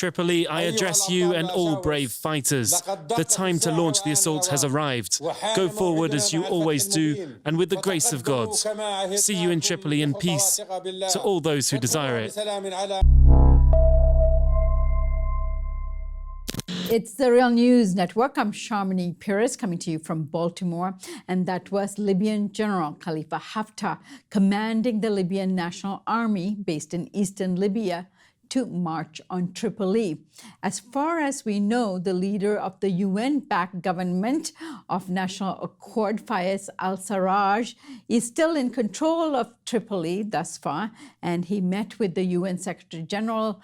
Tripoli, I address you and all brave fighters. The time to launch the assault has arrived. Go forward as you always do, and with the grace of God. See you in Tripoli in peace, to all those who desire it. It's the Real News Network. I'm Sharmini Peres coming to you from Baltimore. And that was Libyan General Khalifa Haftar commanding the Libyan National Army based in eastern Libya to march on Tripoli. As far as we know, the leader of the UN-backed government of National Accord, Fayez al-Sarraj, is still in control of Tripoli thus far, and he met with the UN Secretary General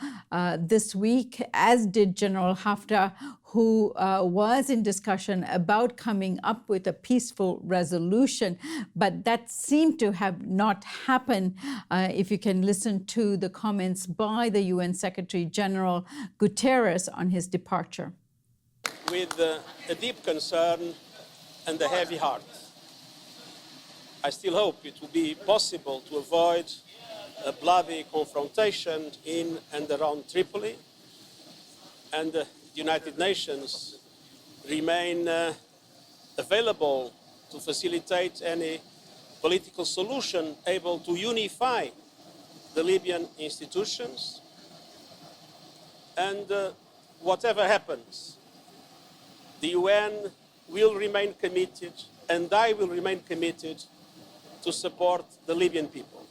this week, as did General Haftar, who was in discussion about coming up with a peaceful resolution, but that seemed to have not happened. If you can listen to the comments by the UN Secretary General Guterres on his departure. With a deep concern and a heavy heart, I still hope it will be possible to avoid a bloody confrontation in and around Tripoli, and the United Nations remain available to facilitate any political solution able to unify the Libyan institutions. And whatever happens, the UN will remain committed, and I will remain committed to support the Libyan people.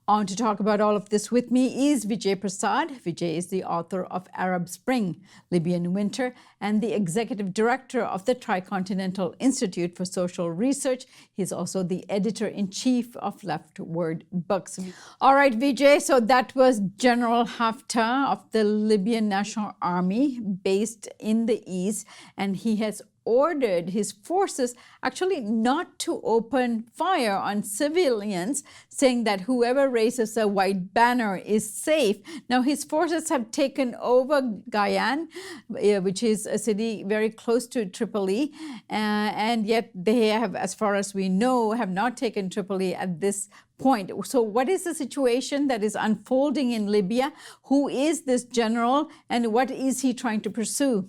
On to talk about all of this with me is Vijay Prashad. Vijay is the author of Arab Spring, Libyan Winter, and the executive director of the Tricontinental Institute for Social Research. He's also the editor-in-chief of Leftward Books. All right, Vijay, so that was General Haftar of the Libyan National Army based in the east, and he has ordered his forces actually not to open fire on civilians, saying that whoever raises a white banner is safe. Now, his forces have taken over Ghayan, which is a city very close to Tripoli, and yet they have, as far as we know, have not taken Tripoli at this point. So what is the situation that is unfolding in Libya? Who is this general, and what is he trying to pursue?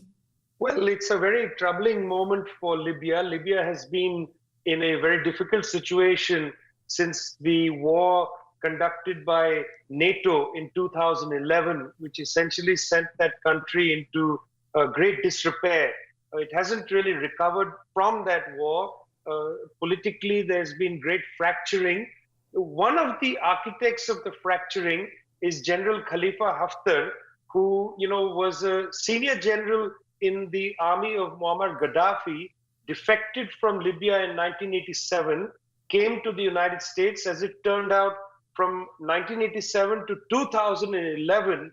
Well, it's a very troubling moment for Libya. Libya has been in a very difficult situation since the war conducted by NATO in 2011, which essentially sent that country into great disrepair. It hasn't really recovered from that war. Politically, there's been great fracturing. One of the architects of the fracturing is General Khalifa Haftar, who, was a senior general in the army of Muammar Gaddafi, defected from Libya in 1987, came to the United States. As it turned out, from 1987 to 2011,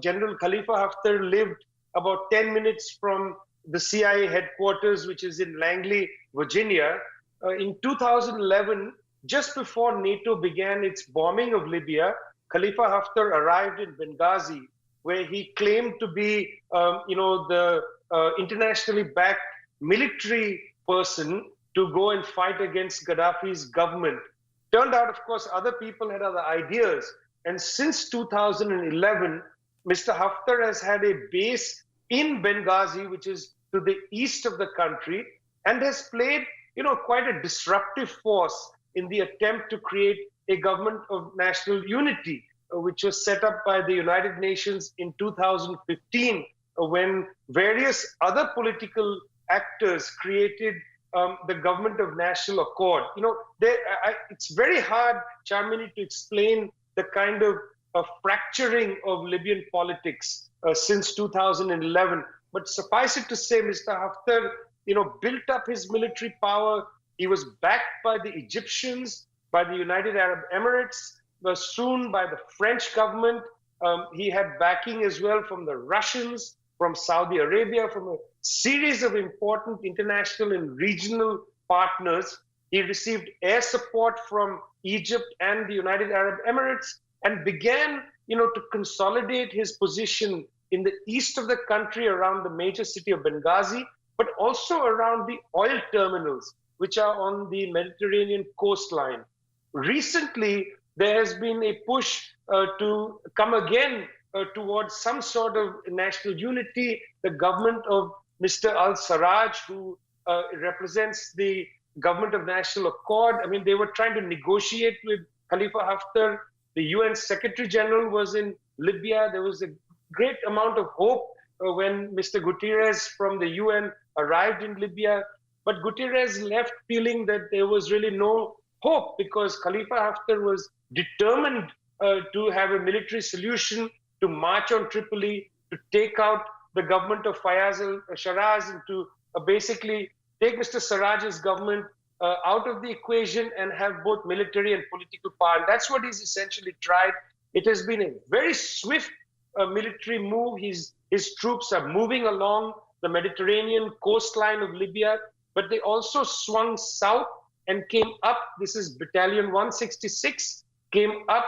General Khalifa Haftar lived about 10 minutes from the CIA headquarters, which is in Langley, Virginia. In 2011, just before NATO began its bombing of Libya, Khalifa Haftar arrived in Benghazi, where he claimed to be, the internationally backed military person to go and fight against Gaddafi's government. Turned out, of course, other people had other ideas. And since 2011, Mr. Haftar has had a base in Benghazi, which is to the east of the country, and has played, quite a disruptive force in the attempt to create a government of national unity, which was set up by the United Nations in 2015, when various other political actors created the government of national accord. It's very hard, Charmini, to explain the kind of fracturing of Libyan politics since 2011. But suffice it to say, Mr. Haftar, built up his military power. He was backed by the Egyptians, by the United Arab Emirates, soon by the French government. He had backing as well from the Russians, from Saudi Arabia, from a series of important international and regional partners. He received air support from Egypt and the United Arab Emirates, and began, to consolidate his position in the east of the country around the major city of Benghazi, but also around the oil terminals, which are on the Mediterranean coastline. Recently, there has been a push to come again towards some sort of national unity. The government of Mr. al-Sarraj, who represents the government of national accord, I mean, they were trying to negotiate with Khalifa Haftar. The UN Secretary General was in Libya. There was a great amount of hope when Mr. Guterres from the UN arrived in Libya. But Guterres left feeling that there was really no hope because Khalifa Haftar was determined to have a military solution, to march on Tripoli, to take out the government of Fayez al-Sarraj and to basically take Mr. Sarraj's government out of the equation and have both military and political power. And that's what he's essentially tried. It has been a very swift military move. His troops are moving along the Mediterranean coastline of Libya, but they also swung south and came up. This is Battalion 166, came up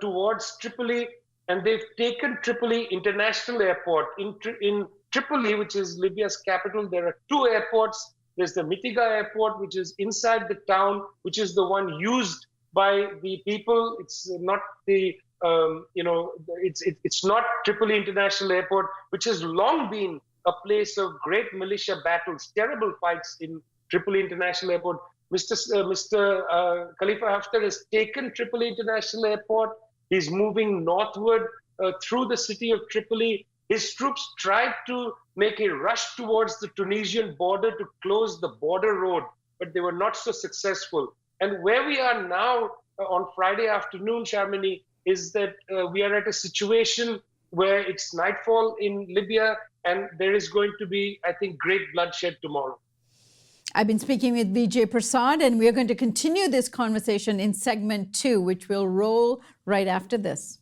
towards Tripoli, and they've taken Tripoli International Airport. In Tripoli, which is Libya's capital, there are two airports. There's the Mitiga Airport, which is inside the town, which is the one used by the people. It's not the, it's not Tripoli International Airport, which has long been a place of great militia battles, terrible fights in Tripoli International Airport. Mr. Khalifa Haftar has taken Tripoli International Airport. He's moving northward through the city of Tripoli. His troops tried to make a rush towards the Tunisian border to close the border road, but they were not so successful. And where we are now on Friday afternoon, Sharmini, is that we are at a situation where it's nightfall in Libya, and there is going to be, I think, great bloodshed tomorrow. I've been speaking with Vijay Prashad, and we are going to continue this conversation in segment 2, which will roll right after this.